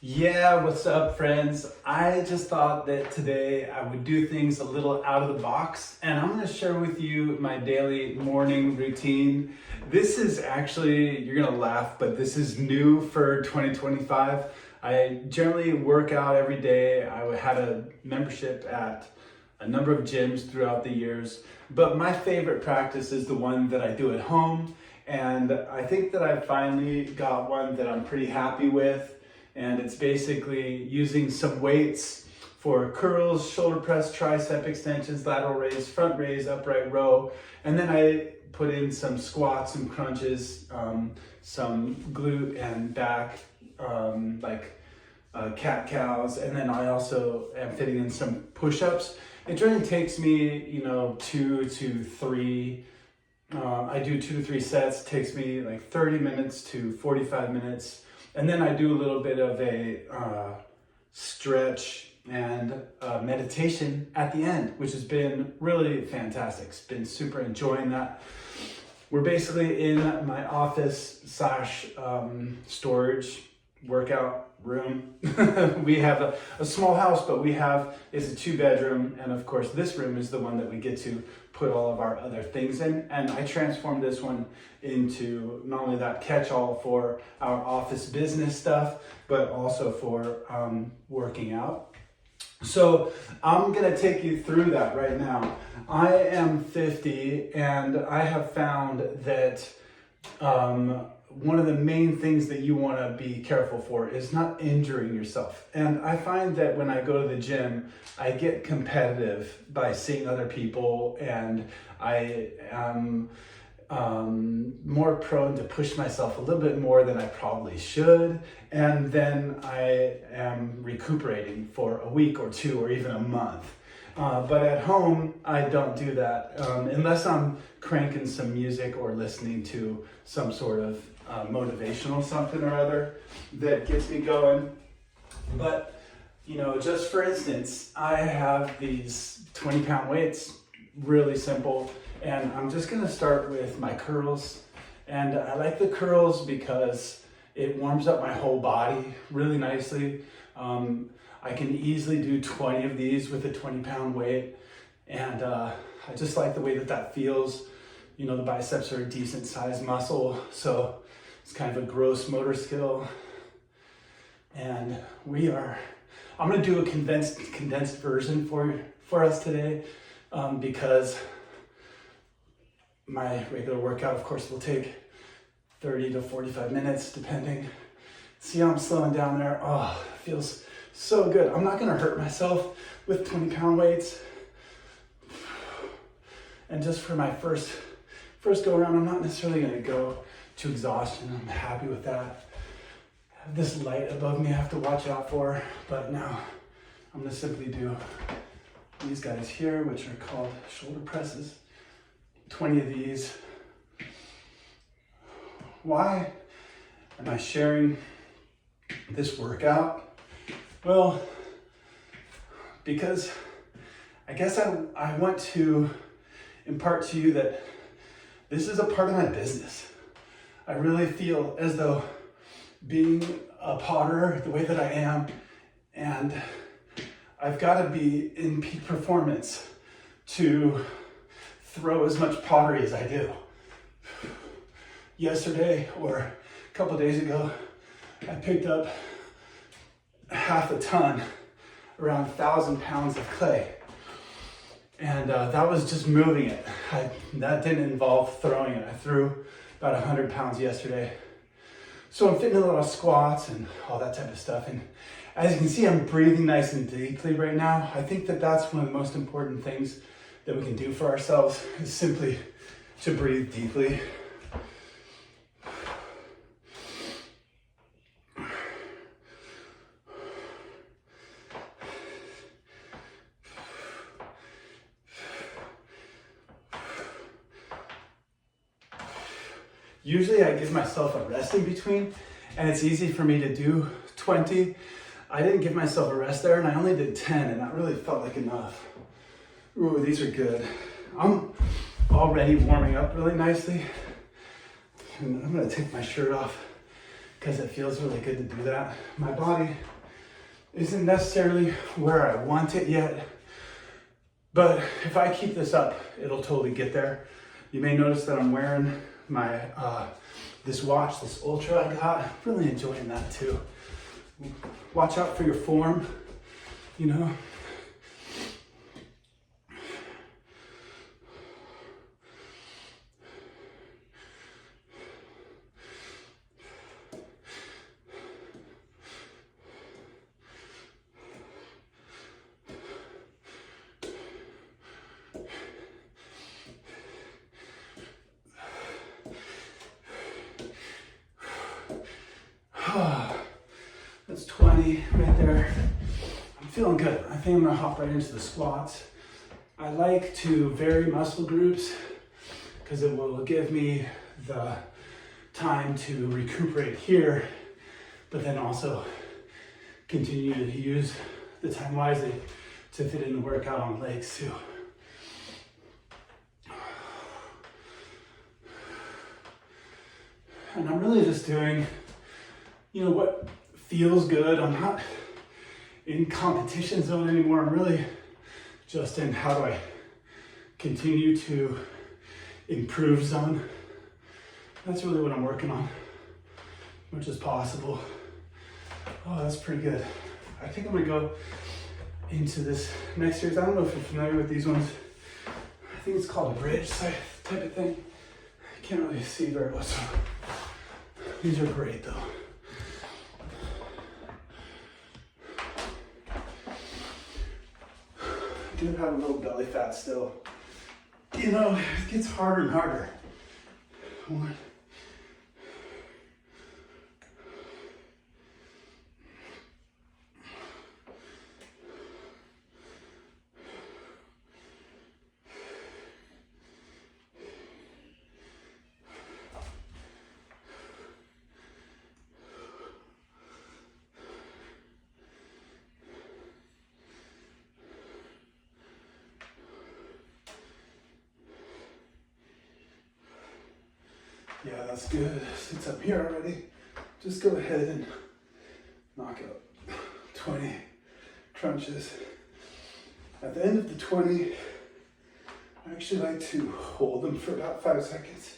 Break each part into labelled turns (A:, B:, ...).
A: Yeah, what's up, friends? I just thought that today I would do things a little out of the box, and I'm going to share with you my daily morning routine. This is actually, you're going to laugh, but this is new for 2025. I generally work out every day. I had a membership at a number of gyms throughout the years, but my favorite practice is the one that I do at home, and I think that I finally got one that I'm pretty happy with. And it's basically using some weights for curls, shoulder press, tricep extensions, lateral raise, front raise, upright row. And then I put in some squats and crunches, some glute and back, cat-cows. And then I also am fitting in some push-ups. It generally takes me, two to three. I do 2 to 3 sets. It takes me like 30 minutes to 45 minutes. And then I do a little bit of a stretch and meditation at the end, which has been really fantastic. It's been super enjoying that. We're basically in my office / storage workout room. We have a small house, but it's a 2-bedroom. And of course, this room is the one that we get to put all of our other things in. And I transformed this one into not only that catch-all for our office business stuff, but also for working out. So I'm gonna take you through that right now. I am 50 and I have found that one of the main things that you want to be careful for is not injuring yourself. And I find that when I go to the gym, I get competitive by seeing other people, and I am more prone to push myself a little bit more than I probably should. And then I am recuperating for a week or two or even a month. But at home, I don't do that unless I'm cranking some music or listening to some sort of motivational something or other that gets me going. But, just for instance, I have these 20-pound weights, really simple, and I'm just gonna start with my curls. And I like the curls because it warms up my whole body really nicely. I can easily do 20 of these with a 20-pound weight. And I just like the way that feels. The biceps are a decent sized muscle, so it's kind of a gross motor skill. And I'm gonna do a condensed version for us today because my regular workout, of course, will take 30 to 45 minutes, depending. See how I'm slowing down there? Oh, it feels so good. I'm not gonna hurt myself with 20-pound weights. And just for my first go around, I'm not necessarily gonna go to exhaustion. I'm happy with that. I have this light above me I have to watch out for, but now I'm gonna simply do these guys here, which are called shoulder presses. 20 of these. Why am I sharing this workout? Well, because I guess I want to impart to you that this is a part of my business. I really feel as though being a potter the way that I am, and I've got to be in peak performance to throw as much pottery as I do. Yesterday, or a couple of days ago, I picked up half a ton, around 1,000 pounds of clay. And that was just moving it. That didn't involve throwing it. I threw about 100 pounds yesterday. So I'm fitting a lot of squats and all that type of stuff. And as you can see, I'm breathing nice and deeply right now. I think that that's one of the most important things that we can do for ourselves, is simply to breathe deeply. Usually I give myself a rest in between, and it's easy for me to do 20. I didn't give myself a rest there, and I only did 10, and that really felt like enough. Ooh, these are good. I'm already warming up really nicely. And I'm gonna take my shirt off because it feels really good to do that. My body isn't necessarily where I want it yet, but if I keep this up, it'll totally get there. You may notice that I'm wearing my this watch, this Ultra I got. Really enjoying that too. Watch out for your form, you know. That's 20 right there. I'm feeling good. I think I'm gonna hop right into the squats. I like to vary muscle groups because it will give me the time to recuperate here, but then also continue to use the time wisely to fit in the workout on legs too. And I'm really just doing, you know, what feels good. I'm not in competition zone anymore. I'm really just in how do I continue to improve zone. That's really what I'm working on, much as possible. Oh, that's pretty good. I think I'm gonna go into this next series. I don't know if you're familiar with these ones. I think it's called a bridge type of thing. I can't really see very well, so these are great though. I do have a little belly fat still. You know, it gets harder and harder. One. Yeah, that's good. It's up here already. Just go ahead and knock out 20 crunches. At the end of the 20, I actually like to hold them for about 5 seconds.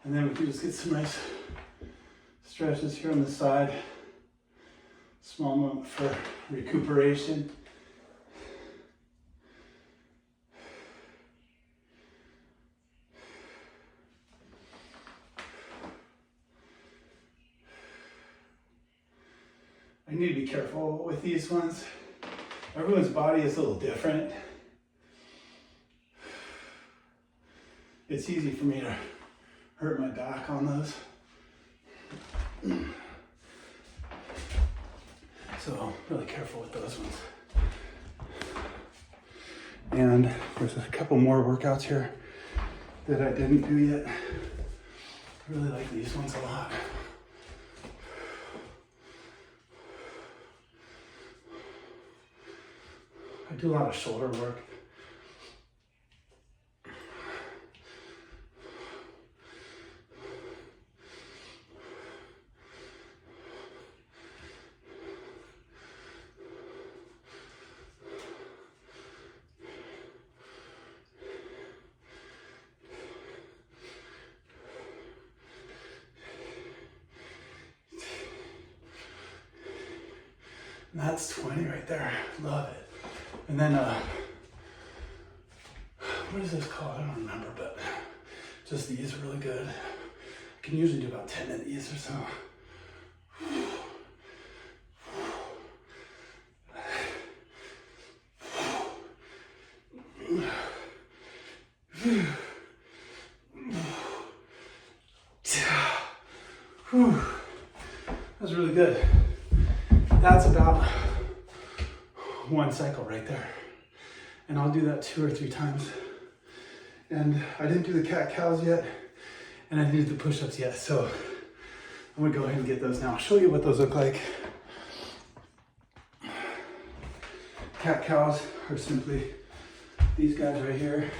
A: And then we can just get some nice stretches here on the side. Small moment for recuperation. I need to be careful with these ones. Everyone's body is a little different. It's easy for me to hurt my back on those. So really careful with those ones. And there's a couple more workouts here that I didn't do yet. I really like these ones a lot. I do a lot of shoulder work. And that's 20 right there. Love it. And then, what is this called? I don't remember, but just these are really good. I can usually do about 10 of these or so. That was really good. That's about one cycle right there. And I'll do that 2 or 3 times. And I didn't do the cat cows yet. and I didn't do the push-ups yet, so I'm gonna go ahead and get those now. I'll show you what those look like. Cat-cows are simply these guys right here.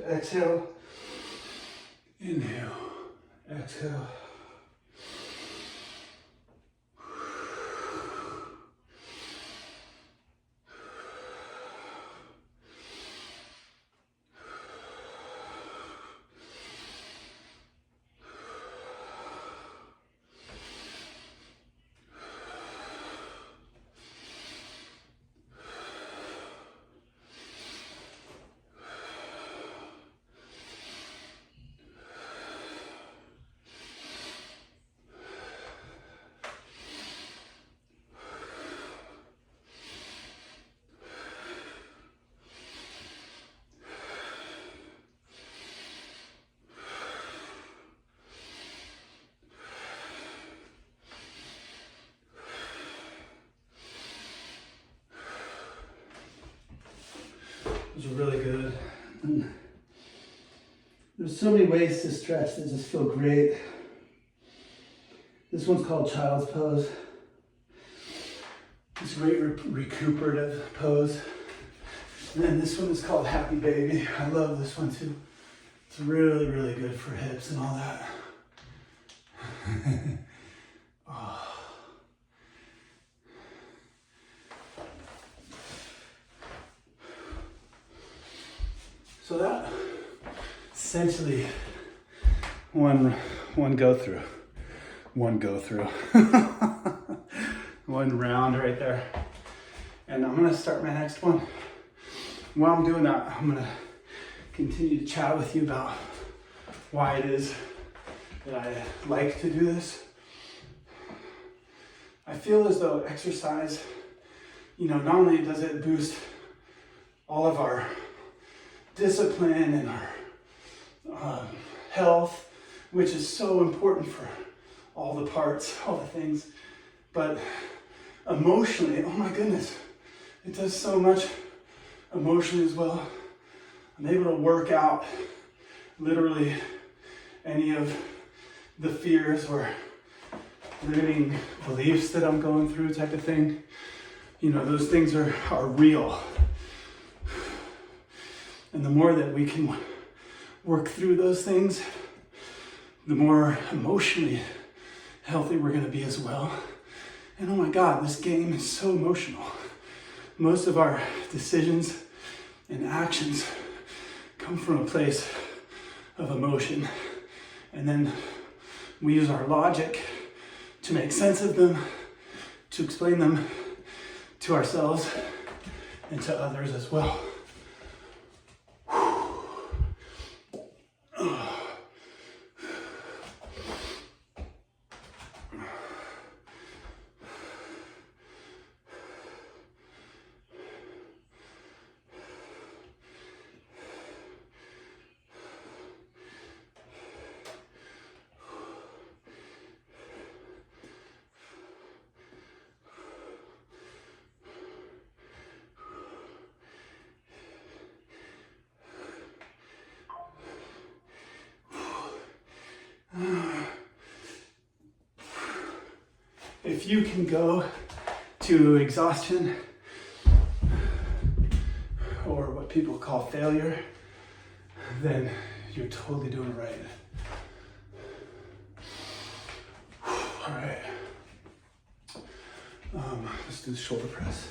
A: Exhale, inhale, exhale. Those are really good. And there's so many ways to stretch that just feel great. This one's called Child's Pose. It's a great recuperative pose. And then this one is called Happy Baby. I love this one too. It's really, really good for hips and all that. Oh. So that essentially one go through, one round right there. And I'm gonna start my next one. While I'm doing that, I'm gonna continue to chat with you about why it is that I like to do this. I feel as though exercise, not only does it boost all of our discipline and our health, which is so important for all the parts, all the things, but emotionally, oh my goodness, it does so much emotionally as well. I'm able to work out literally any of the fears or limiting beliefs that I'm going through type of thing. Those things are real. And the more that we can work through those things, the more emotionally healthy we're going to be as well. And oh my God, this game is so emotional. Most of our decisions and actions come from a place of emotion. And then we use our logic to make sense of them, to explain them to ourselves and to others as well. If you can go to exhaustion, or what people call failure, then you're totally doing it right. All right. Let's do the shoulder press.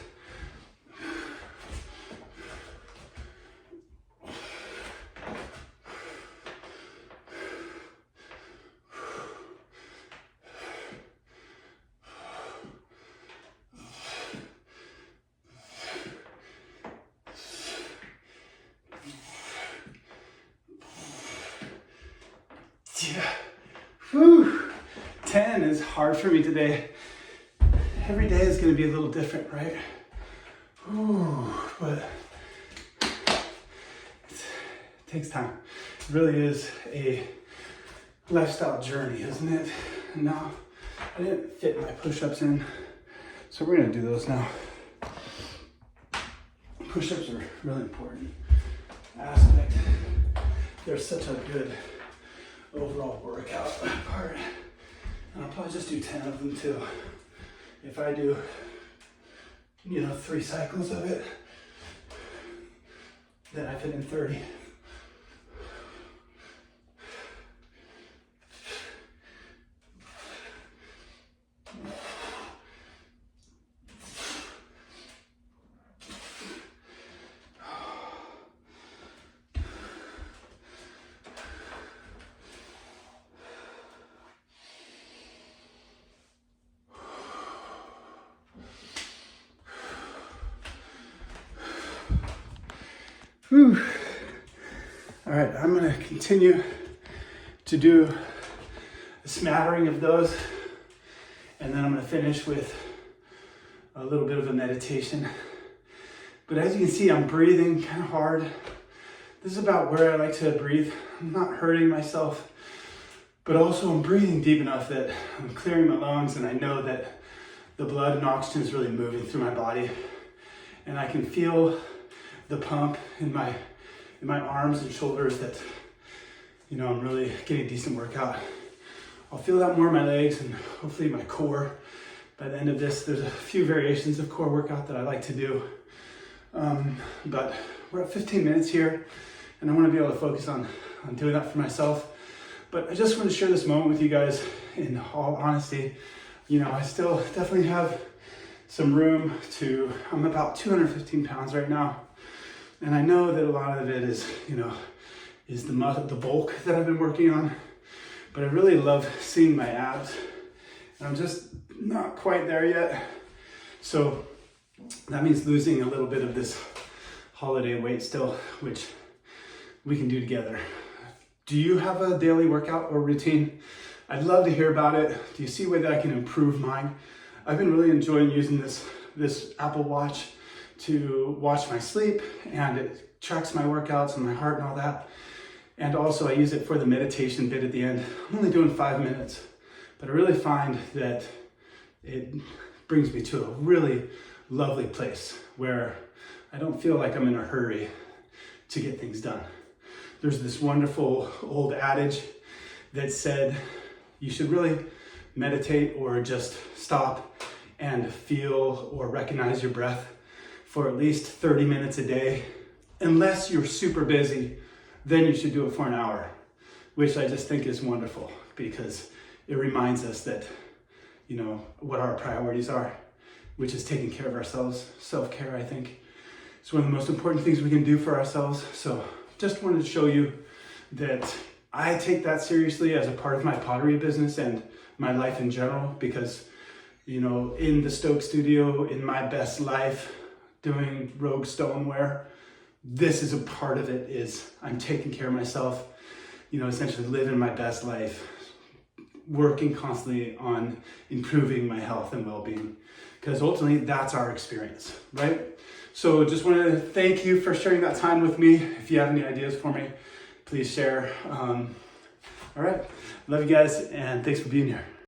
A: Yeah. Whew. 10 is hard for me today. Every day is going to be a little different, right? Ooh, but it takes time. It really is a lifestyle journey, isn't it? And now I didn't fit my push-ups in, so we're going to do those now. Push-ups are a really important aspect they're such a good overall workout part. And I'll probably just do 10 of them too. If I do, 3 cycles of it, then I fit in 30. Whew. All right, I'm gonna continue to do a smattering of those, and then I'm gonna finish with a little bit of a meditation. But as you can see, I'm breathing kind of hard. This is about where I like to breathe. I'm not hurting myself, but also I'm breathing deep enough that I'm clearing my lungs, and I know that the blood and oxygen is really moving through my body, and I can feel the pump in my arms and shoulders that, I'm really getting a decent workout. I'll feel that more in my legs and hopefully my core. By the end of this, there's a few variations of core workout that I like to do. But we're at 15 minutes here, and I want to be able to focus on doing that for myself. But I just want to share this moment with you guys in all honesty. I still definitely have some room I'm about 215 pounds right now. And I know that a lot of it is, is the bulk that I've been working on, but I really love seeing my abs. And I'm just not quite there yet. So that means losing a little bit of this holiday weight still, which we can do together. Do you have a daily workout or routine? I'd love to hear about it. Do you see a way that I can improve mine? I've been really enjoying using this Apple Watch to watch my sleep, and it tracks my workouts and my heart and all that. And also I use it for the meditation bit at the end. I'm only doing 5 minutes, but I really find that it brings me to a really lovely place where I don't feel like I'm in a hurry to get things done. There's this wonderful old adage that said you should really meditate or just stop and feel or recognize your breath for at least 30 minutes a day. Unless you're super busy, then you should do it for an hour, which I just think is wonderful because it reminds us that, what our priorities are, which is taking care of ourselves. Self-care, I think, is one of the most important things we can do for ourselves. So just wanted to show you that I take that seriously as a part of my pottery business and my life in general, because, in the Stoke studio, in my best life, doing Rogue Stoneware, this is a part of it. Is I'm taking care of myself, essentially living my best life, working constantly on improving my health and well-being, because ultimately that's our experience, right? So just wanted to thank you for sharing that time with me. If you have any ideas for me, please share. All right, love you guys, and thanks for being here.